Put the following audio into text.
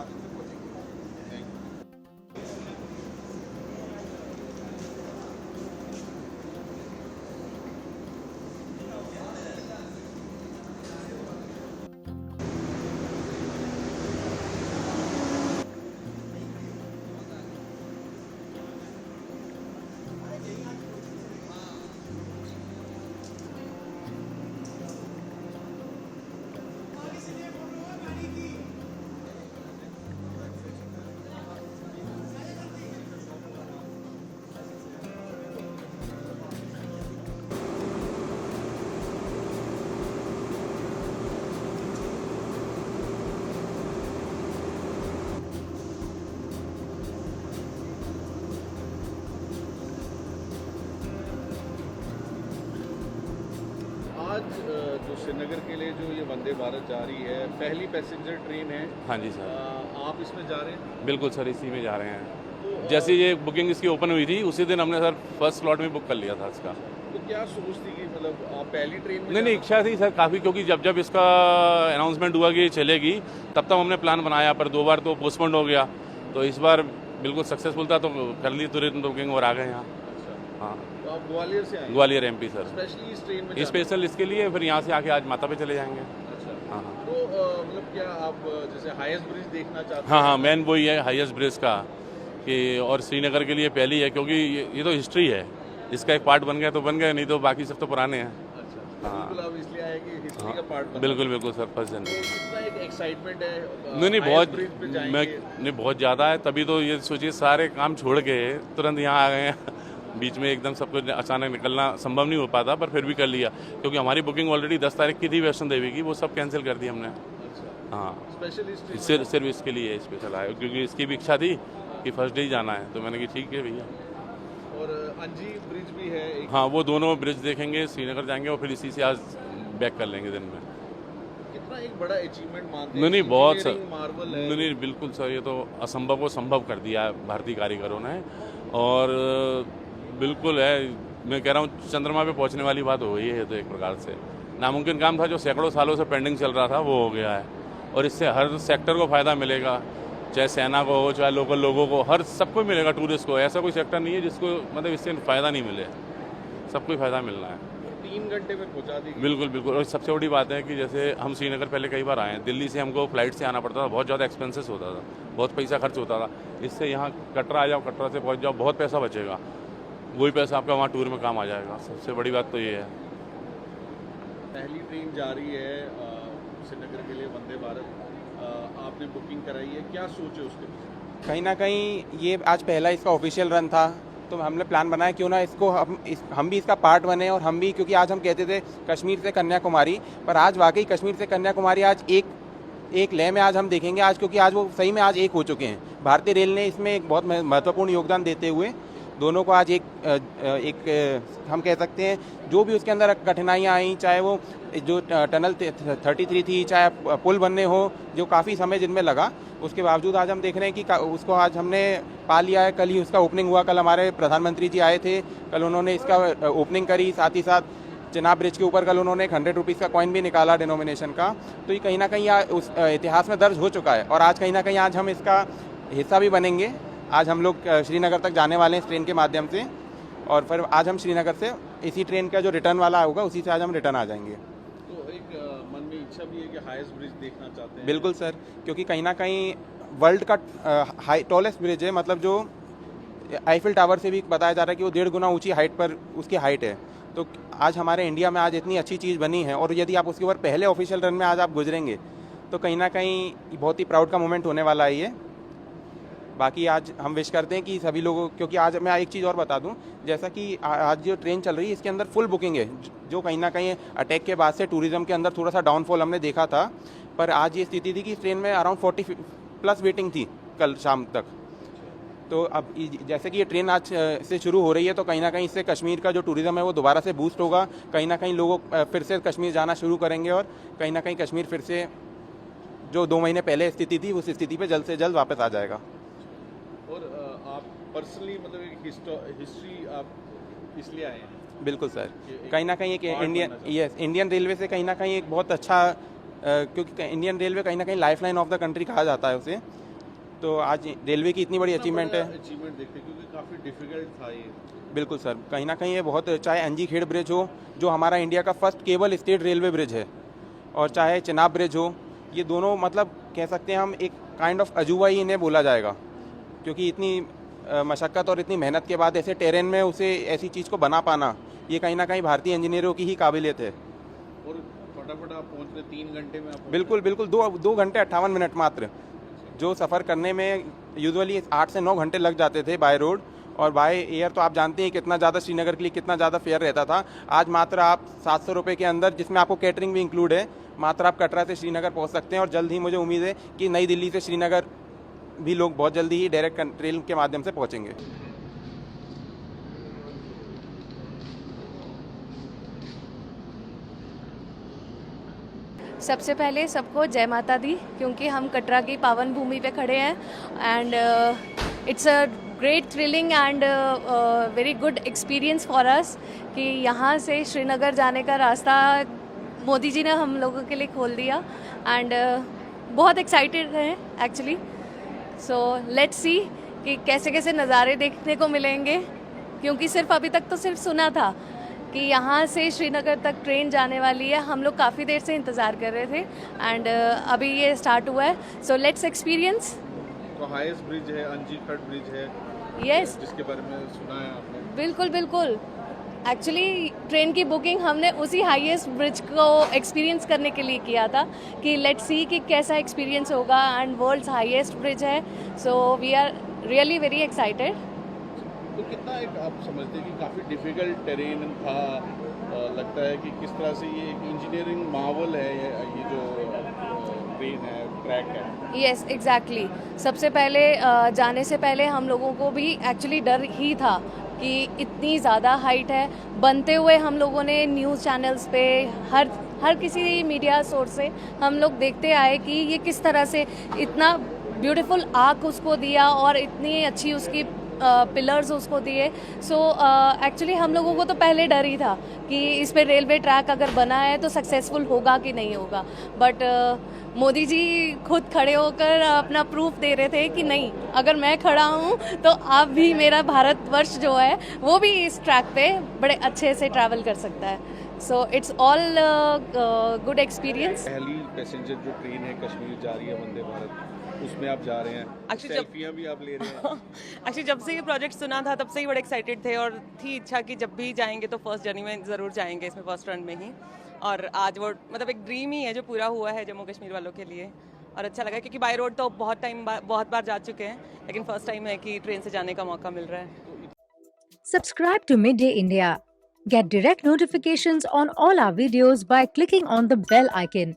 माध्यम से पहुँचेंगे। Thank you. आज जो श्रीनगर के लिए जो ये वंदे भारत जा रही है, पहली पैसेंजर ट्रेन है। हाँ जी सर, आप इसमें जा रहे हैं? बिल्कुल सर, इसी में जा रहे हैं। तो जैसे ये बुकिंग इसकी ओपन हुई थी उसी दिन हमने सर फर्स्ट स्लॉट में बुक कर लिया था इसका। तो क्या सोच थी कि मतलब आप पहली ट्रेन में नहीं, इच्छा थी सर काफ़ी, क्योंकि जब इसका अनाउंसमेंट हुआ कि ये चलेगी तब हमने प्लान बनाया, पर 2 बार तो पोस्टपोन्ड हो गया। तो इस बार बिल्कुल सक्सेसफुल था, तो कर ली तुरंत बुकिंग और आ गए यहाँ। अच्छा, हाँ, तो आप ग्वालियर से आए? ग्वालियर MP सर, स्पेशली इस ट्रेन में जाना? स्पेशल इसके लिए, फिर यहाँ से आके आज माता पे चले जाएंगे। अच्छा, हाँ तो मतलब क्या आप जैसे हाईएस्ट ब्रिज देखना चाहते हैं? हाँ हाँ, मेन वही है हाईएस्ट ब्रिज का, कि और श्रीनगर के लिए पहली है, क्योंकि ये तो हिस्ट्री है, इसका एक पार्ट बन गया तो बन गया, नहीं तो बाकी सब तो पुराने हैं। अच्छा, हाँ। बिल्कुल आप इसलिए आए कि हिस्ट्री का हाँ, पार्ट बना। बिल्कुल बिल्कुल सर, फर्स्ट तो जनवरी। कितना एक एक्साइटमेंट है? नहीं, highest बहुत, bridge पे मैं जाएंगे। नहीं बहुत ज़्यादा है, तभी तो ये सोचिए सारे काम छोड़ के तुरंत यहाँ आ गए हैं। बीच में एकदम सब कुछ अचानक निकलना संभव नहीं हो पाता, पर फिर भी कर लिया, क्योंकि हमारी बुकिंग ऑलरेडी 10 तारीख की थी वैष्णो देवी की, वो सब कैंसिल कर दी हमने। अच्छा, हाँ, स्पेशल इस ट्रेन में? सिर्फ इसके लिए स्पेशल आया, क्योंकि इसकी भी इच्छा थी कि फर्स्ट डे ही जाना है, तो मैंने कहा ठीक है भैया। और अंजी ब्रिज भी है एक। हाँ, वो दोनों ब्रिज देखेंगे, श्रीनगर जाएंगे और फिर इसी से आज बैक कर लेंगे दिन में। कितना एक बड़ा अचीवमेंट मानते हैं? नहीं, बहुत सर, Engineering marvel है। नहीं, बिल्कुल सर, ये तो असंभव को संभव कर दिया है भारतीय कारीगरों ने, और बिल्कुल है, मैं कह रहा हूँ चंद्रमा पे पहुँचने वाली बात हो गई है। तो एक प्रकार से नामुमकिन काम था जो सैकड़ों सालों से पेंडिंग चल रहा था, वो हो गया है, और इससे हर सेक्टर को फ़ायदा मिलेगा, चाहे सेना को हो, चाहे लोकल लोगों को, हर सबको मिलेगा, टूरिस्ट को। ऐसा कोई सेक्टर नहीं है जिसको मतलब इससे फ़ायदा नहीं मिले, सबको फ़ायदा मिलना है। 3 घंटे में पहुंचा दी। बिल्कुल बिल्कुल, और सबसे बड़ी बात है कि जैसे हम श्रीनगर पहले कई बार आए हैं, दिल्ली से हमको फ्लाइट से आना पड़ता था, बहुत ज़्यादा एक्सपेंसेस होता था, बहुत पैसा खर्च होता था। इससे यहाँ कटरा आ जाओ, कटरा से पहुँच जाओ, बहुत पैसा बचेगा, वही पैसा आपका वहाँ टूर में काम आ जाएगा। सबसे बड़ी बात तो ये है। पहली ट्रेन जा रही है श्रीनगर के लिए, वंदे भारत। आपने बुकिंग कराई है, क्या सोचे उसके पीछे? कहीं ना कहीं ये आज पहला इसका ऑफिशियल रन था, तो हमने प्लान बनाया क्यों ना इसको हम भी इसका पार्ट बने, और हम भी, क्योंकि आज हम कहते थे कश्मीर से कन्याकुमारी, पर आज वाकई कश्मीर से कन्याकुमारी आज एक लय में आज हम देखेंगे आज, क्योंकि आज वो सही में आज एक हो चुके हैं। भारतीय रेल ने इसमें एक बहुत महत्वपूर्ण योगदान देते हुए दोनों को आज एक हम कह सकते हैं, जो भी उसके अंदर कठिनाइयाँ आई, चाहे वो जो टनल 33 थी, चाहे पुल बनने हो, जो काफ़ी समय जिनमें लगा, उसके बावजूद आज हम देख रहे हैं कि उसको आज हमने पा लिया है। कल ही उसका ओपनिंग हुआ, कल हमारे प्रधानमंत्री जी आए थे, कल उन्होंने इसका ओपनिंग करी, साथ ही साथ चिनाब ब्रिज के ऊपर कल उन्होंने एक 100 रुपीज़ का कॉइन भी निकाला डिनोमिनेशन का। तो ये कहीं ना कहीं उस इतिहास में दर्ज हो चुका है, और आज कहीं ना कहीं आज हम इसका हिस्सा भी बनेंगे। आज हम लोग श्रीनगर तक जाने वाले हैं इस ट्रेन के माध्यम से, और फिर आज हम श्रीनगर से इसी ट्रेन का जो रिटर्न वाला होगा उसी से आज हम रिटर्न आ जाएंगे। तो एक मन में इच्छा भी है कि हाईएस्ट ब्रिज देखना चाहते हैं? बिल्कुल सर, क्योंकि कहीं ना कहीं वर्ल्ड का टॉलेस्ट ब्रिज है, मतलब जो आईफिल टावर से भी बताया जा रहा है कि वो 1.5 गुना ऊंची हाइट पर उसकी हाइट है। तो आज हमारे इंडिया में आज इतनी अच्छी चीज़ बनी है, और यदि आप उसके ऊपर पहले ऑफिशियल रन में आज आप गुजरेंगे, तो कहीं ना कहीं बहुत ही प्राउड का मोमेंट होने वाला है ये। बाकी आज हम विश करते हैं कि सभी लोगों, क्योंकि आज मैं एक चीज़ और बता दूं, जैसा कि आज जो ट्रेन चल रही है इसके अंदर फुल बुकिंग है, जो कहीं ना कहीं अटैक के बाद से टूरिज्म के अंदर थोड़ा सा डाउनफॉल हमने देखा था, पर आज ये स्थिति थी कि ट्रेन में अराउंड 40+ वेटिंग थी कल शाम तक। तो अब जैसे कि ये ट्रेन आज से शुरू हो रही है, तो कहीं ना कहीं इससे कश्मीर का जो टूरिज़्म है वो दोबारा से बूस्ट होगा, कहीं ना कहीं लोग फिर से कश्मीर जाना शुरू करेंगे, और कहीं ना कहीं कश्मीर फिर से जो 2 महीने पहले स्थिति थी उस स्थिति पे जल्द से जल्द वापस आ जाएगा। और आप पर्सनली मतलब एक हिस्ट्री आप इसलिए आए हैं? बिल्कुल सर, कहीं ना कहीं एक इंडियन रेलवे से कहीं ना कहीं एक बहुत अच्छा, क्योंकि इंडियन रेलवे कहीं ना कहीं लाइफलाइन ऑफ द कंट्री कहा जाता है उसे, तो आज रेलवे की इतनी बड़ी अचीवमेंट है। अचीवमेंट देखते क्योंकि काफ़ी डिफिकल्ट था ये। बिल्कुल सर, कहीं ना कहीं ये बहुत, चाहे अंजीखेड़ ब्रिज हो जो हमारा इंडिया का first cable stayed railway bridge है, और चाहे चिनाब ब्रिज हो, ये दोनों मतलब कह सकते हैं हम एक काइंड ऑफ अजूबा ही इन्हें बोला जाएगा, क्योंकि इतनी मशक्क़त और इतनी मेहनत के बाद ऐसे टेरेन में उसे ऐसी चीज़ को बना पाना, ये कहीं ना कहीं भारतीय इंजीनियरों की ही काबिलियत है। और फटाफट आप पहुँच रहे 3 घंटे में आप पहुंच बिल्कुल बिल्कुल, 2 घंटे 58 मिनट मात्र, जो सफ़र करने में यूजुअली 8 से 9 घंटे लग जाते थे बाय रोड, और बाय एयर तो आप जानते हैं कितना ज़्यादा श्रीनगर के लिए कितना ज़्यादा फेयर रहता था। आज मात्र आप 700 रुपये के अंदर, जिसमें आपको कैटरिंग भी इंक्लूड है, मात्र आप कटरा से श्रीनगर पहुंच सकते हैं। और जल्द ही मुझे उम्मीद है कि नई दिल्ली से श्रीनगर भी लोग बहुत जल्दी ही डायरेक्ट ट्रेन के माध्यम से पहुंचेंगे। सबसे पहले सबको जय माता दी, क्योंकि हम कटरा की पावन भूमि पे खड़े हैं and it's a great thrilling and very good experience for us कि यहाँ से श्रीनगर जाने का रास्ता मोदी जी ने हम लोगों के लिए खोल दिया एंड बहुत एक्साइटेड हैं एक्चुअली। सो लेट्स सी कि कैसे कैसे नज़ारे देखने को मिलेंगे, क्योंकि सिर्फ अभी तक तो सिर्फ सुना था कि यहाँ से श्रीनगर तक ट्रेन जाने वाली है। हम लोग काफ़ी देर से इंतज़ार कर रहे थे एंड अभी ये स्टार्ट हुआ है, सो लेट्स एक्सपीरियंस। तो हाईएस्ट ब्रिज है, अंजीखड़ ब्रिज है, यस, जिसके बारे में सुना है आपने? बिल्कुल बिल्कुल। एक्चुअली ट्रेन की बुकिंग हमने उसी हाईएस्ट ब्रिज को एक्सपीरियंस करने के लिए किया था कि लेट्स सी कि कैसा एक्सपीरियंस होगा, एंड वर्ल्ड्स हाईएस्ट ब्रिज है, so we are really very excited. तो कितना एक आप समझते हैं कि काफ़ी डिफिकल्ट टेरेन था, लगता है कि किस तरह से ये एक इंजीनियरिंग मावल है ये जो ट्रेन है, ट्रैक है? Yes exactly. सबसे पहले जाने से पहले हम लोगों को भी एक्चुअली डर ही था कि इतनी ज़्यादा हाइट है। बनते हुए हम लोगों ने न्यूज़ चैनल्स पे हर किसी मीडिया सोर्स से हम लोग देखते आए कि ये किस तरह से इतना ब्यूटीफुल आर्क उसको दिया और इतनी अच्छी उसकी पिलर्स उसको दिए। सो एक्चुअली हम लोगों को तो पहले डर ही था कि इस पे रेलवे ट्रैक अगर बना है तो सक्सेसफुल होगा कि नहीं होगा, बट मोदी जी खुद खड़े होकर अपना प्रूफ दे रहे थे कि नहीं, अगर मैं खड़ा हूँ तो आप भी, मेरा भारतवर्ष जो है वो भी इस ट्रैक पे बड़े अच्छे से ट्रैवल कर सकता है। So it's all good experience. पहली पैसेंजर जो ट्रेन है कश्मीर जा रही है वंदे भारत, उसमें आप जा रहे हैं, Actually, सेल्फियाँ भी आप ले रहे हैं। एक्चुअली जब से ये प्रोजेक्ट सुना था तब से ही बड़े एक्साइटेड थे और थी इच्छा कि जब भी जाएंगे तो फर्स्ट जर्नी में ज़रूर जाएंगे, इसमें फर्स्ट रन में ही। और आज वो मतलब एक ड्रीम ही है जो पूरा हुआ है जम्मू कश्मीर वालों के लिए, और अच्छा लगा क्योंकि बाय रोड तो बहुत बार जा चुके हैं, लेकिन फर्स्ट टाइम है कि ट्रेन से जाने का मौका मिल रहा है। Subscribe to Midday India. Get direct notifications on all our videos by clicking on the bell icon.